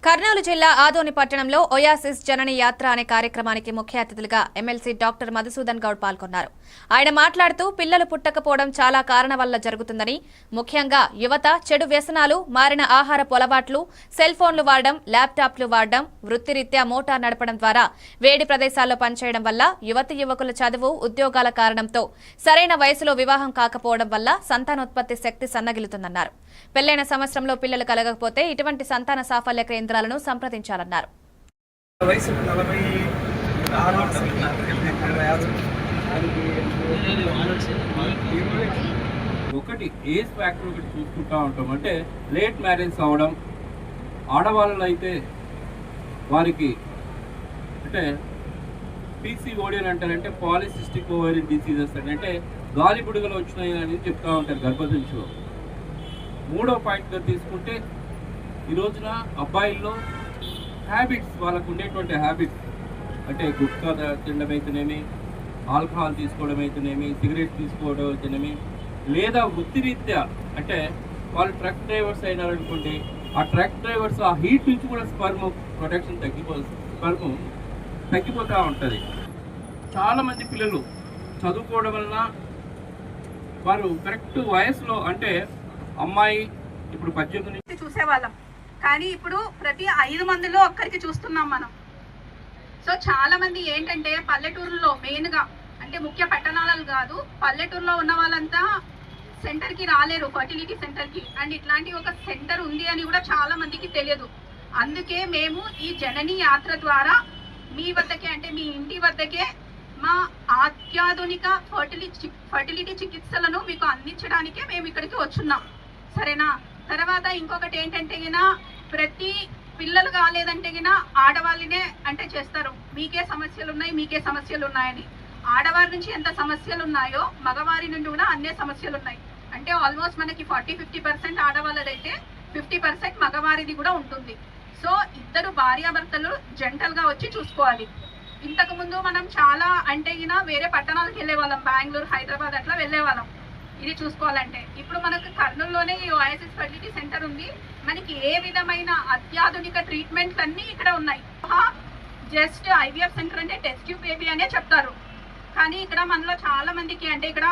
కర్నూలు జిల్లా ఆదోని పట్టణంలో ఓయాసిస్ జనని యాత్ర అనే కార్యక్రమానికి ముఖ్య అతిథులుగా ఎమ్మెల్సీ డాక్టర్ మధుసూదన్ గౌడ్ పాల్గొన్నారు. ఆయన మాట్లాడుతూ పిల్లలు పుట్టకపోవడం చాలా కారణం వల్ల జరుగుతుందని, ముఖ్యంగా యువత చెడు వ్యసనాలు, మారిన ఆహారపు అలవాట్లు, సెల్ ఫోన్లు వాడడం, ల్యాప్టాప్లు వాడడం, వృత్తిరీత్యా మోటార్ నడపడం ద్వారా వేడి ప్రదేశాల్లో పనిచేయడం వల్ల యువతి యువకుల చదువు, ఉద్యోగాల కారణంతో సరైన వయసులో వివాహం కాకపోవడం వల్ల సంతానోత్పత్తి శక్తి సన్నగిలుతుందన్నారు. పెళ్లైన సంవత్సరంలో పిల్లలు కలగకపోతే ఇటువంటి సంతాన సాఫల్య కేంద్రాలను సంప్రదించాలన్నారు. ఒకటి ఏజ్ ఫ్యాక్టర్ ఒకటి చూసుకుంటా ఉంటాం. అంటే లేట్ మ్యారేజ్ అవ్వడం, ఆడవాళ్ళు అయితే వారికి అంటే పీసీఓడి అని అంటారంటే పాలిసిస్టిక్ ఓవరియన్ డిసీజెస్ అంటే గాలి బుడగలు వచ్చినాయి అనేది చెప్తూ ఉంటారు గర్భసంచిలో. మూడో పాయింట్గా తీసుకుంటే ఈ రోజున అబ్బాయిల్లో హ్యాబిట్స్, వాళ్ళకు ఉండేటువంటి హ్యాబిట్స్ అంటే గుట్కా తినడం అయితేనేమి, ఆల్కహాల్ తీసుకోవడం అయితేనేమి, సిగరెట్ తీసుకోవడం అయితేనేమి, లేదా వృత్తిరీత్యా అంటే వాళ్ళు ట్రక్ డ్రైవర్స్ అయినారనుకోండి, ఆ ట్రక్ డ్రైవర్స్ ఆ హీట్ నుంచి కూడా స్పర్మ్ ప్రొటెక్షన్ తగ్గిపోతూ ఉంటుంది. చాలామంది పిల్లలు చదువుకోవడం వలన వారు కరెక్ట్ వయసులో అంటే అమ్మాయి ఇప్పుడు 18 చూసేవాళ్ళం, కానీ ఇప్పుడు ప్రతి 5 మందిలో ఒక్కరికి చూస్తున్నాం మనం. సో చాలా మంది ఏంటంటే పల్లెటూరులో మెయిన్గా అంటే ముఖ్య పట్టణాలు కాదు, పల్లెటూరులో ఉన్న వాళ్ళంతా సెంటర్కి రాలేరు, ఫర్టిలిటీ సెంటర్కి. అండ్ ఇట్లాంటి ఒక సెంటర్ ఉంది అని కూడా చాలా మందికి తెలియదు. అందుకే మేము ఈ జనని యాత్ర ద్వారా మీ వద్దకే అంటే మీ ఇంటి వద్దకే మా అత్యాధునిక ఫర్టిలిటీ చికిత్సలను మీకు అందించడానికే మేము ఇక్కడికి వచ్చున్నాం. సరేనా? తర్వాత ఇంకొకటి ఏంటంటే ప్రతి పిల్లలు కాలేదంటే ఆడవాళ్ళనే అంటే చేస్తారు, మీకే సమస్యలు ఉన్నాయని. ఆడవారి నుంచి ఎంత సమస్యలు ఉన్నాయో మగవారి నుండి కూడా అన్నే సమస్యలు ఉన్నాయి. అంటే ఆల్మోస్ట్ మనకి 40-50% ఆడవాళ్ళదైతే 50% మగవారిది కూడా ఉంటుంది. సో ఇద్దరు భార్యాభర్తలు జంటలుగా వచ్చి చూసుకోవాలి. ఇంతకుముందు మనం చాలా అంటే వేరే పట్టణాలకు వెళ్ళే వాళ్ళం, బెంగళూరు, హైదరాబాద్ అట్లా వెళ్ళే వాళ్ళం ఇది చూసుకోవాలంటే. ఇప్పుడు మనకు కర్నూలులోనే ఈ ఓయాసిస్ ఫర్టిలిటీ సెంటర్ ఉంది. మనకి ఏ విధమైన అత్యాధునిక ట్రీట్మెంట్లు అన్నీ ఇక్కడ ఉన్నాయి. జస్ట్ ఐవీఎఫ్ సెంటర్ అంటే టెస్ట్ ట్యూబ్ బేబీ అనే చెప్తారు, కానీ ఇక్కడ మనలో చాలా మందికి అంటే ఇక్కడ